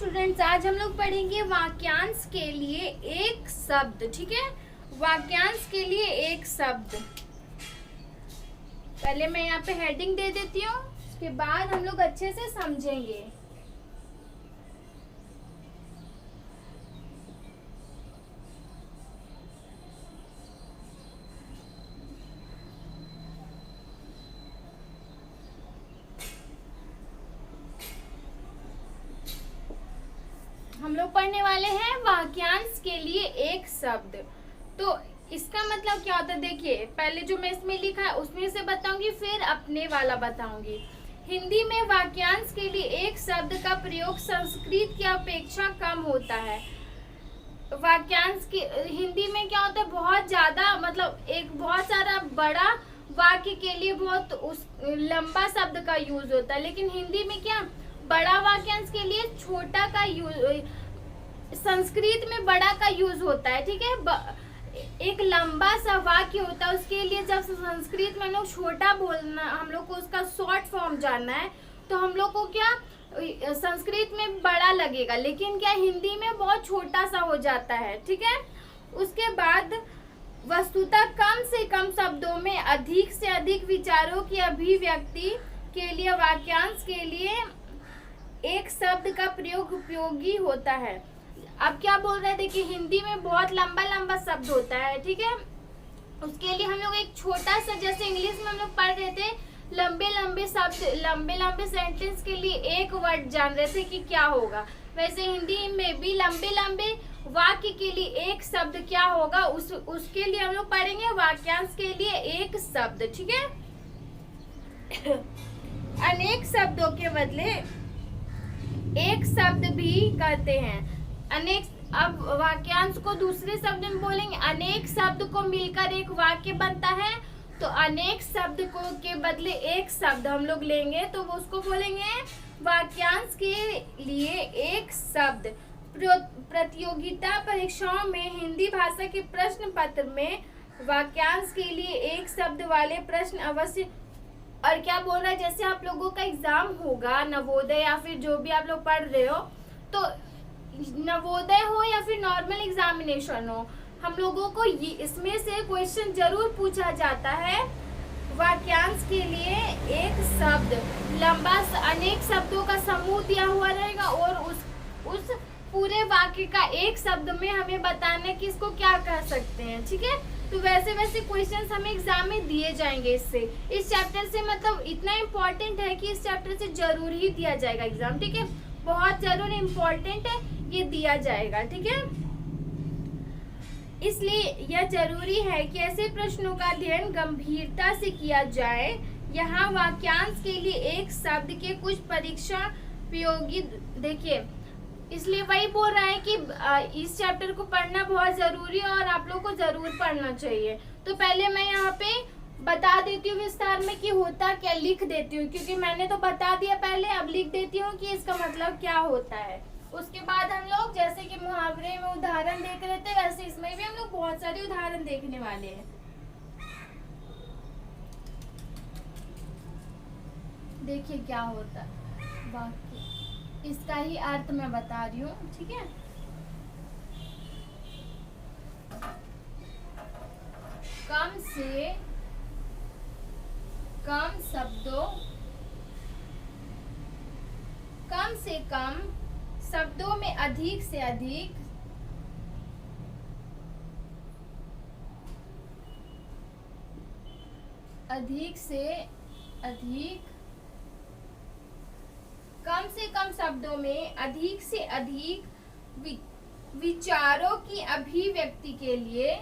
Students, आज हम लोग पढ़ेंगे वाक्यांश के लिए एक शब्द। ठीक है, वाक्यांश के लिए एक शब्द। पहले मैं यहाँ पे हेडिंग दे देती हूँ, उसके बाद हम लोग अच्छे से समझेंगे। हम लोग पढ़ने वाले हैं वाक्यांश के लिए एक शब्द। तो इसका मतलब क्या होता है, देखिए पहले जो मैं इसमें लिखा है उसमें से बताऊंगी, फिर अपने वाला बताऊंगी। हिंदी में वाक्यांश के लिए एक शब्द का प्रयोग संस्कृत की अपेक्षा कम होता है। वाक्यांश की हिंदी में क्या होता है, बहुत ज्यादा मतलब एक बहुत सारा बड़ा वाक्य के लिए बहुत लंबा शब्द का यूज होता है, लेकिन हिंदी में क्या बड़ा वाक्यांश के लिए छोटा का यूज, संस्कृत में बड़ा का यूज होता है। ठीक है, एक लंबा सा वाक्य होता है, उसके लिए जब संस्कृत में हम लोग छोटा बोलना, हम लोग को उसका शॉर्ट फॉर्म जानना है, तो हम लोग को क्या संस्कृत में बड़ा लगेगा, लेकिन क्या हिंदी में बहुत छोटा सा हो जाता है। ठीक है, उसके बाद वस्तुतः कम से कम शब्दों में अधिक से अधिक विचारों की अभिव्यक्ति के लिए वाक्यांश के लिए एक शब्द का प्रयोग उपयोगी होता है। अब क्या बोल रहे हैं, देखिए हिंदी में बहुत लंबा लंबा शब्द होता है। ठीक है, उसके लिए हम लोग एक छोटा सा, जैसे इंग्लिश में हम लोग पढ़ रहे थे लंबे लंबे शब्द, लंबे लंबे सेंटेंस के लिए एक वर्ड जान रहे थे कि क्या होगा, वैसे हिंदी में भी लंबे लंबे वाक्य के लिए एक शब्द क्या होगा, उसके लिए हम लोग पढ़ेंगे वाक्यांश के लिए एक शब्द। ठीक है, अनेक शब्दों के बदले एक शब्द भी कहते हैं। अनेक, अब वाक्यांश को दूसरे शब्द में बोलेंगे, अनेक शब्द को मिलकर एक वाक्य बनता है, तो अनेक शब्द को के बदले एक शब्द हम लोग लेंगे तो वो उसको बोलेंगे वाक्यांश के लिए एक शब्द। प्रतियोगिता परीक्षाओं में हिंदी भाषा के प्रश्न पत्र में वाक्यांश के लिए एक शब्द वाले प्रश्न अवश्य, और क्या बोल रहा है, जैसे आप लोगों का एग्जाम होगा नवोदय या फिर जो भी आप लोग पढ़ रहे हो, तो नवोदय हो या फिर नॉर्मल एग्जामिनेशन हो, हम लोगों को इसमें से क्वेश्चन जरूर पूछा जाता है वाक्यांश के लिए एक शब्द। लंबा अनेक शब्दों का समूह दिया हुआ रहेगा और उस पूरे वाक्य का एक शब्द में हमें बताना है कि इसको क्या कह सकते हैं। ठीक है, तो वैसे वैसे क्वेश्चंस हमें एग्जाम में दिए जाएंगे। इससे इस चैप्टर से मतलब इतना इम्पोर्टेंट है कि इस चैप्टर से जरूर ही दिया जाएगा एग्जाम। ठीक है, बहुत जरूर इम्पोर्टेंट है, ये दिया जाएगा। ठीक है, इसलिए यह जरूरी है कि ऐसे प्रश्नों का अध्ययन गंभीरता से किया जाए। यहाँ वाक्यांश के लिए एक शब्द के कुछ परीक्षा उपयोगी, देखिए इसलिए वही बोल रहा है कि इस चैप्टर को पढ़ना बहुत जरूरी है और आप लोग को जरूर पढ़ना चाहिए। तो पहले मैं यहाँ पे बता देती हूँ विस्तार में कि होता क्या, लिख देती हूँ, क्योंकि मैंने तो बता दिया पहले, अब लिख देती हूँ कि इसका मतलब क्या होता है। उसके बाद हम लोग जैसे कि मुहावरे में उदाहरण देख रहे थे, वैसे इसमें भी हम लोग बहुत सारे उदाहरण देखने वाले हैं। देखिए क्या होता है वाक्य, इसका ही अर्थ मैं बता रही हूँ। ठीक है, कम से कम शब्दों, कम से कम शब्दों में अधिक से अधिक कम से कम शब्दों में अधिक से अधिक विचारों की अभिव्यक्ति के लिए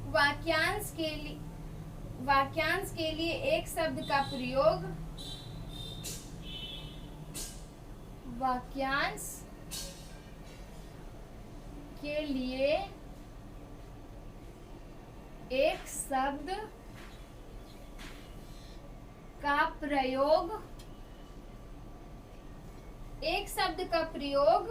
वाक्यांश के लिए एक शब्द का प्रयोग, वाक्यांश के लिए एक शब्द का प्रयोग एक शब्द का प्रयोग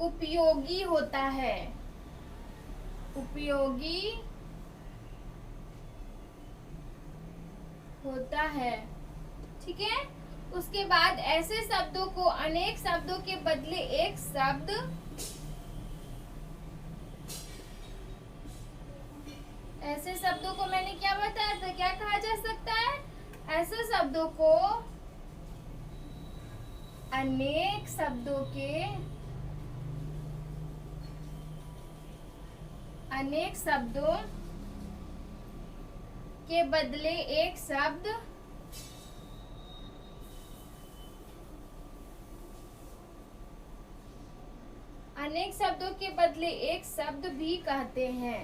उपयोगी होता है, उपयोगी होता है। ठीक है। उसके बाद ऐसे शब्दों को अनेक शब्दों के बदले एक शब्द, ऐसे शब्दों को मैंने क्या बताया था, क्या कहा जा सकता है? ऐसे शब्दों को अनेक शब्दों के, अनेक शब्दों के बदले एक शब्द, अनेक शब्दों के बदले एक शब्द भी कहते हैं।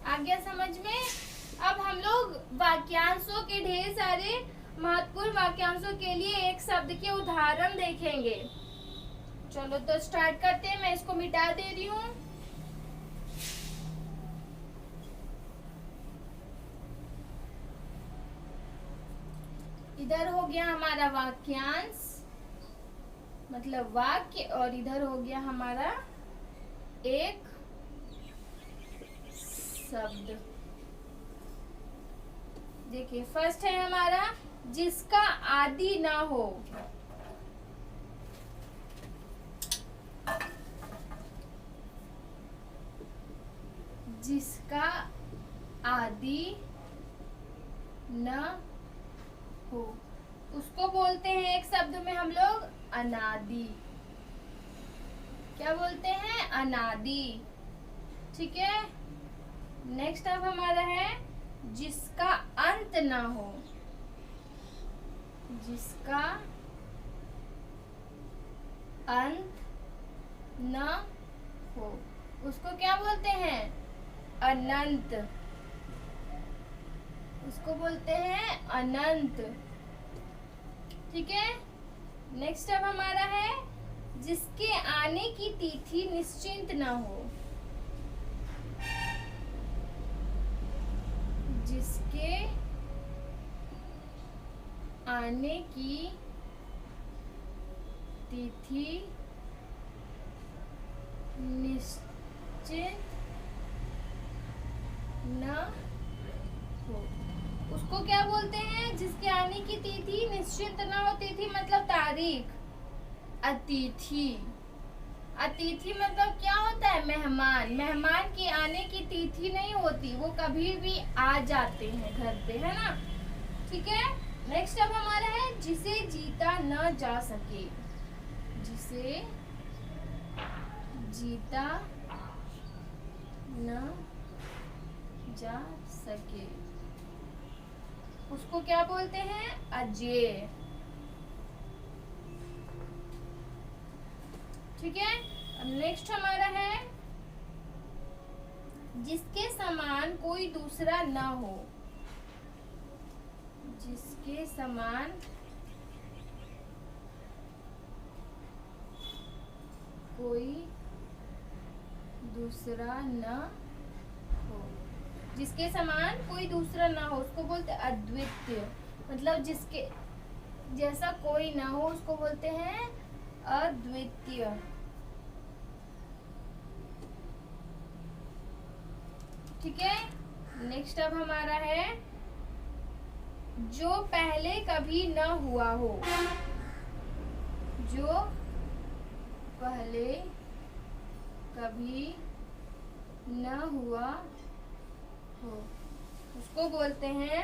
आ गया समझ में? अब हम लोग वाक्यांशों के ढेर सारे महत्वपूर्ण वाक्यांशों के लिए एक शब्द के उदाहरण देखेंगे। चलो तो स्टार्ट करते हैं। मैं इसको मिटा दे रही हूँ। इधर हो गया हमारा वाक्यांश मतलब वाक्य, और इधर हो गया हमारा एक शब्द। देखिए फर्स्ट है हमारा जिसका आदि ना हो। जिसका आदि न हो उसको बोलते हैं एक शब्द में हम लोग अनादि। क्या बोलते हैं? अनादि। ठीक है। नेक्स्ट अब हमारा है जिसका अंत ना हो। जिसका अंत न हो उसको क्या बोलते हैं? अनंत। उसको बोलते हैं अनंत। ठीक है। नेक्स्ट अब हमारा है जिसके आने की तिथि निश्चित ना हो। जिसके आने की तिथि निश्चित न हो उसको क्या बोलते हैं? जिसके आने की तिथि निश्चित न हो। तिथि मतलब तारीख। अतिथि। अतिथि मतलब क्या होता है? मेहमान। मेहमान के आने की तिथि नहीं होती, वो कभी भी आ जाते हैं घर पे, है ना? ठीक है। नेक्स्ट अब हमारा है जिसे जीता न जा सके। जिसे जीता न जा सके उसको क्या बोलते हैं? अजेय। ठीक है। अब नेक्स्ट हमारा है जिसके समान कोई दूसरा न हो। जिसके समान कोई दूसरा न हो। जिसके समान कोई दूसरा ना हो उसको बोलते हैं अद्वितीय। मतलब जिसके जैसा कोई ना हो उसको बोलते हैं अद्वितीय। ठीक है। नेक्स्ट अब हमारा है जो पहले कभी न हुआ हो। जो पहले कभी न हुआ हो उसको बोलते हैं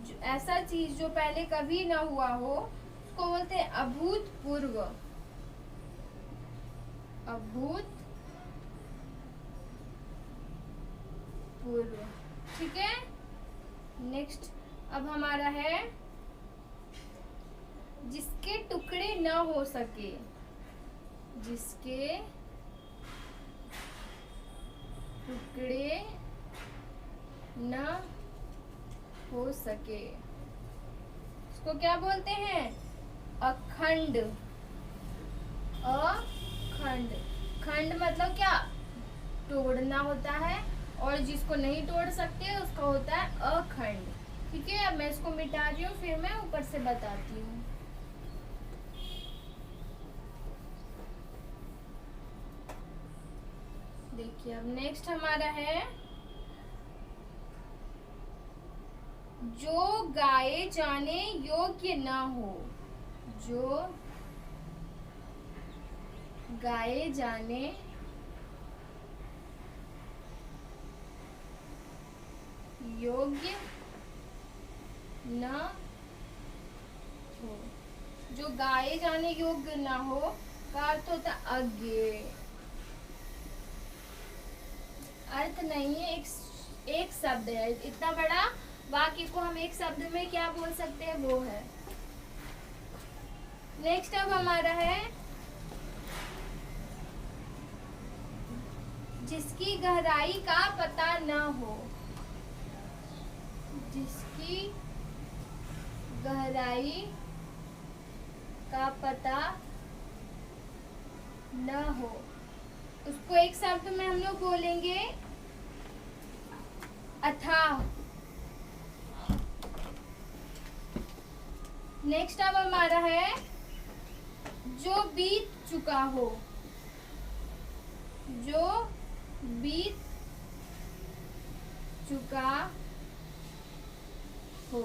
जो ऐसा चीज जो पहले कभी न हुआ हो उसको बोलते हैं अभूतपूर्व। अभूतपूर्व। ठीक है। नेक्स्ट अब हमारा है जिसके टुकड़े न हो सके। जिसके टुकड़े न हो सके उसको क्या बोलते हैं? अखंड। अखंड। खंड मतलब क्या, तोड़ना होता है, और जिसको नहीं तोड़ सकते उसका होता है अखंड। ठीक है, अब मैं इसको मिटा रही हूँ, फिर मैं ऊपर से बताती हूँ। देखिए अब नेक्स्ट हमारा है, जो गाए जाने योग्य न हो। जो गाए जाने योग्य न हो। जो गाए जाने योग्य न हो का अर्थ होता है अज्ञेय। अर्थ नहीं है, एक शब्द है। इतना बड़ा वाक्य को हम एक शब्द में क्या बोल सकते हैं, वो है। नेक्स्ट अब हमारा है, जिसकी गहराई का पता न हो। जिसकी गहराई का पता न हो, उसको एक शब्द में हम लोग बोलेंगे अथाह। नेक्स्ट अब हमारा है, जो बीत चुका हो। जो बीत चुका हो।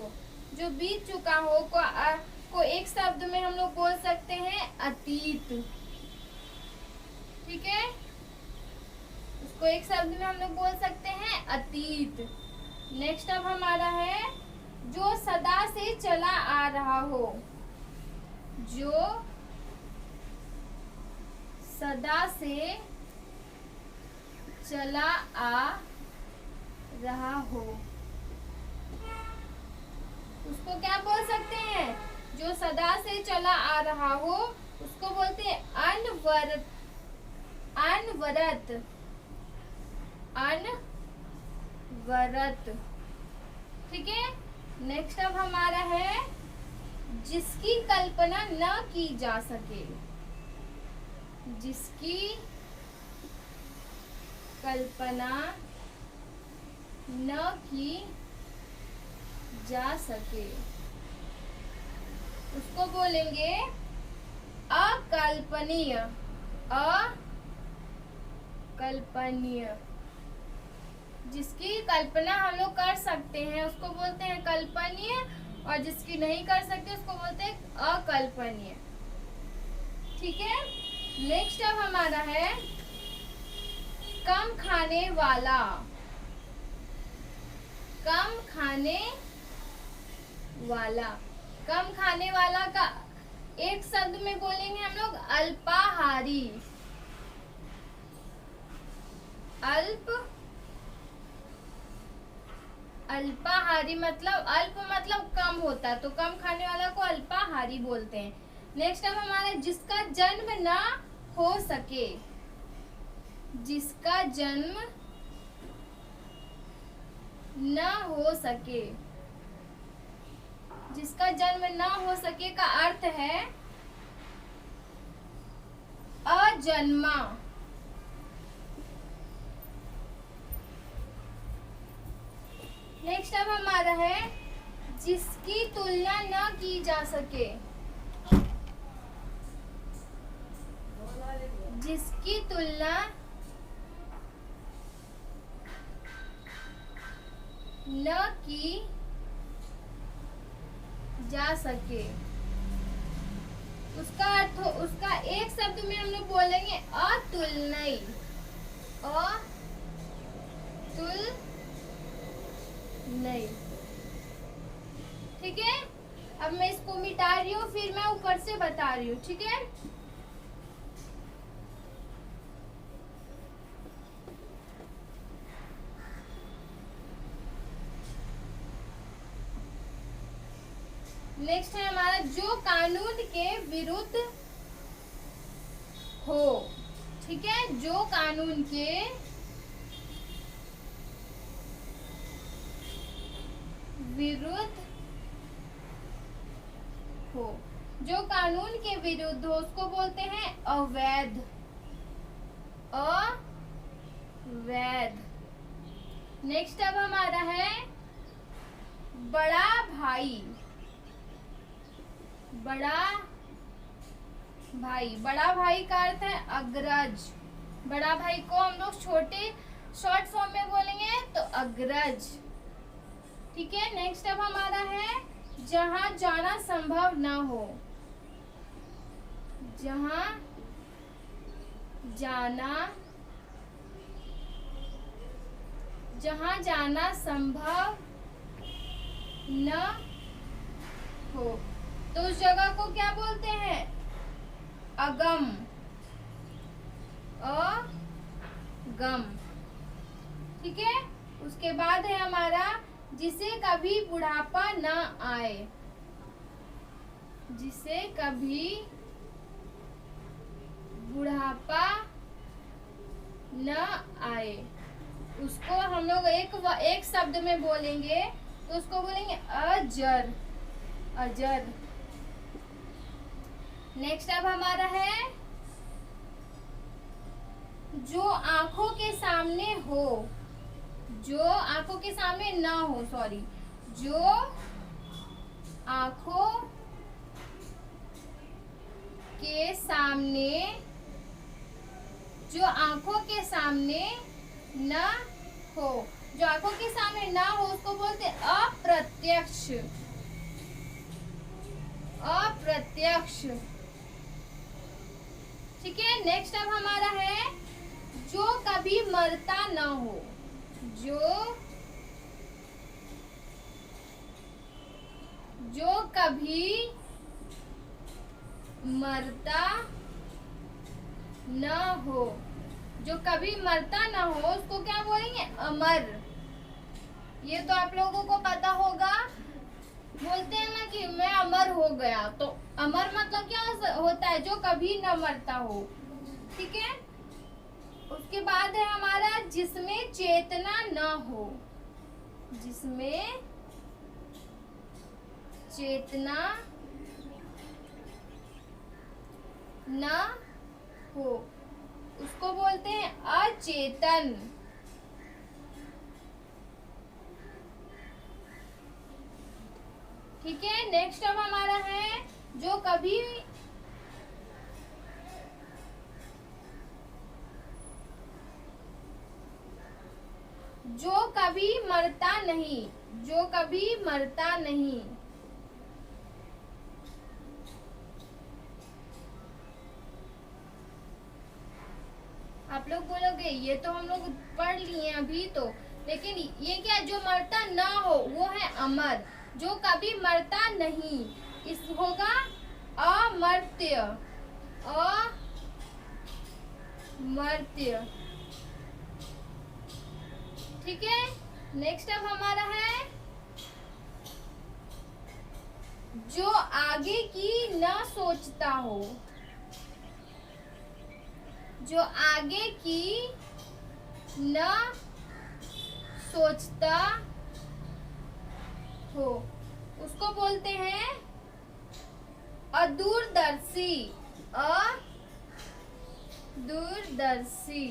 जो बीत चुका हो को एक शब्द में हम लोग बोल सकते हैं अतीत। ठीक है, उसको एक शब्द में हम लोग बोल सकते हैं अतीत। नेक्स्ट अब हमारा है, जो सदा से चला आ रहा हो। जो सदा से चला आ रहा हो, उसको क्या बोल सकते हैं, जो सदा से चला आ रहा हो उसको बोलते हैं अनवरत। अनवरत, अनवरत। ठीक है, नेक्स्ट अब हमारा है, जिसकी कल्पना न की जा सके। जिसकी कल्पना न की जा सके, उसको बोलेंगे अकल्पनीय। अकल्पनीय। जिसकी कल्पना हम लोग कर सकते हैं उसको बोलते हैं कल्पनीय, और जिसकी नहीं कर सकते उसको बोलते हैं अकल्पनीय। ठीक है, नेक्स्ट अब हमारा है, कम खाने वाला। कम खाने वाला। कम खाने वाला का एक शब्द में बोलेंगे हम लोग अल्पाहारी। अल्पाहारी मतलब अल्प मतलब कम होता है, तो कम खाने वाला को अल्पाहारी बोलते हैं। नेक्स्ट अब हमारा, जिसका जन्म ना हो सके। जिसका जन्म न हो सके। जिसका जन्म न हो सके का अर्थ है अजन्मा। नेक्स्ट अब हमारा है, जिसकी तुलना न की जा सके। जिसकी तुलना न की जा सके, उसका अर्थ, उसका एक शब्द में हम लोग बोलेंगे अतुलनीय। अतुलनीय। ठीक है, अब मैं इसको मिटा रही हूँ, फिर मैं ऊपर से बता रही हूँ। ठीक है, नेक्स्ट है हमारा, जो कानून के विरुद्ध हो। ठीक है, जो कानून के विरुद्ध हो। जो कानून के विरुद्ध हो उसको बोलते हैं अवैध। अवैध। नेक्स्ट अब हमारा है बड़ा भाई। बड़ा भाई, बड़ा भाई का अर्थ है अग्रज। बड़ा भाई को हम लोग छोटे शॉर्ट फॉर्म में बोलेंगे तो अग्रज। ठीक है। नेक्स्ट अब हमारा है जहां जाना संभव ना हो। जहां जाना संभव न हो तो उस जगह को क्या बोलते हैं? अगम। अगम। ठीक है। उसके बाद है हमारा जिसे कभी बुढ़ापा न आए। जिसे कभी बुढ़ापा न आए उसको हम लोग एक शब्द में बोलेंगे तो उसको बोलेंगे अजर। अजर। नेक्स्ट अब हमारा है जो आंखों के सामने हो। जो आंखों के सामने ना हो, सॉरी, जो आंखों के सामने, जो आंखों के सामने न हो। जो आंखों के सामने ना हो उसको बोलते अप्रत्यक्ष। अप्रत्यक्ष। ठीक है। नेक्स्ट अब हमारा है जो कभी मरता ना हो। जो कभी मरता न हो। जो कभी मरता ना हो उसको क्या बोलेंगे? अमर। ये तो आप लोगों को पता होगा। बोलते हैं ना कि मैं अमर हो गया, तो अमर मतलब क्या होता है? जो कभी न मरता हो। ठीक है। उसके बाद है हमारा जिसमें चेतना न हो। जिसमें चेतना न हो उसको बोलते हैं अचेतन। ठीक है। नेक्स्ट अब हमारा है जो कभी मरता नहीं। जो कभी मरता नहीं। आप लोग बोलोगे ये तो हम लोग पढ़ लिए अभी तो, लेकिन ये क्या जो मरता ना हो वो है अमर। जो कभी मरता नहीं इस होगा अमर्त्य। अमर्त्य। ठीक है। नेक्स्ट अब हमारा है जो आगे की न सोचता हो। जो आगे की न सोचता हो उसको बोलते हैं अदूरदर्शी। अदूरदर्शी।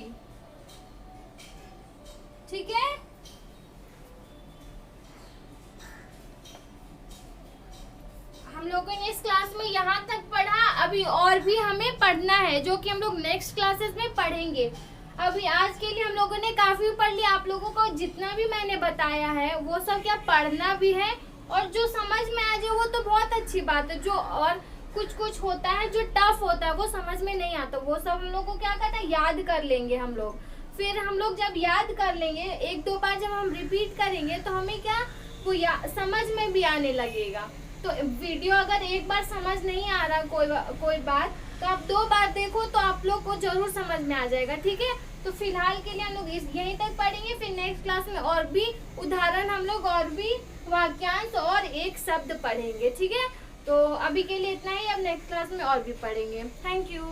ठीक है। हम लोगों ने इस क्लास में यहाँ तक पढ़ा। अभी और भी हमें पढ़ना है जो कि हम लोग नेक्स्ट क्लासेस में पढ़ेंगे। अभी आज के लिए हम लोगों ने काफी पढ़ लिया। आप लोगों को जितना भी मैंने बताया है वो सब क्या पढ़ना भी है, और जो समझ में आ जाए वो तो बहुत अच्छी बात है। जो और कुछ होता है जो टफ होता है वो समझ में नहीं आता, वो सब हम लोग को क्या करना है, याद कर लेंगे हम लोग। फिर हम लोग जब याद कर लेंगे, एक दो बार जब हम रिपीट करेंगे तो हमें क्या वो समझ में भी आने लगेगा। तो वीडियो अगर एक बार समझ नहीं आ रहा कोई बात, तो आप दो बार देखो तो आप लोग को जरूर समझ में आ जाएगा। ठीक है। तो फिलहाल के लिए हम लोग यहीं तक पढ़ेंगे। फिर नेक्स्ट क्लास में और भी उदाहरण हम लोग और भी वाक्यांश और एक शब्द पढ़ेंगे। ठीक है। तो अभी के लिए इतना ही। अब नेक्स्ट क्लास में और भी पढ़ेंगे। Thank you.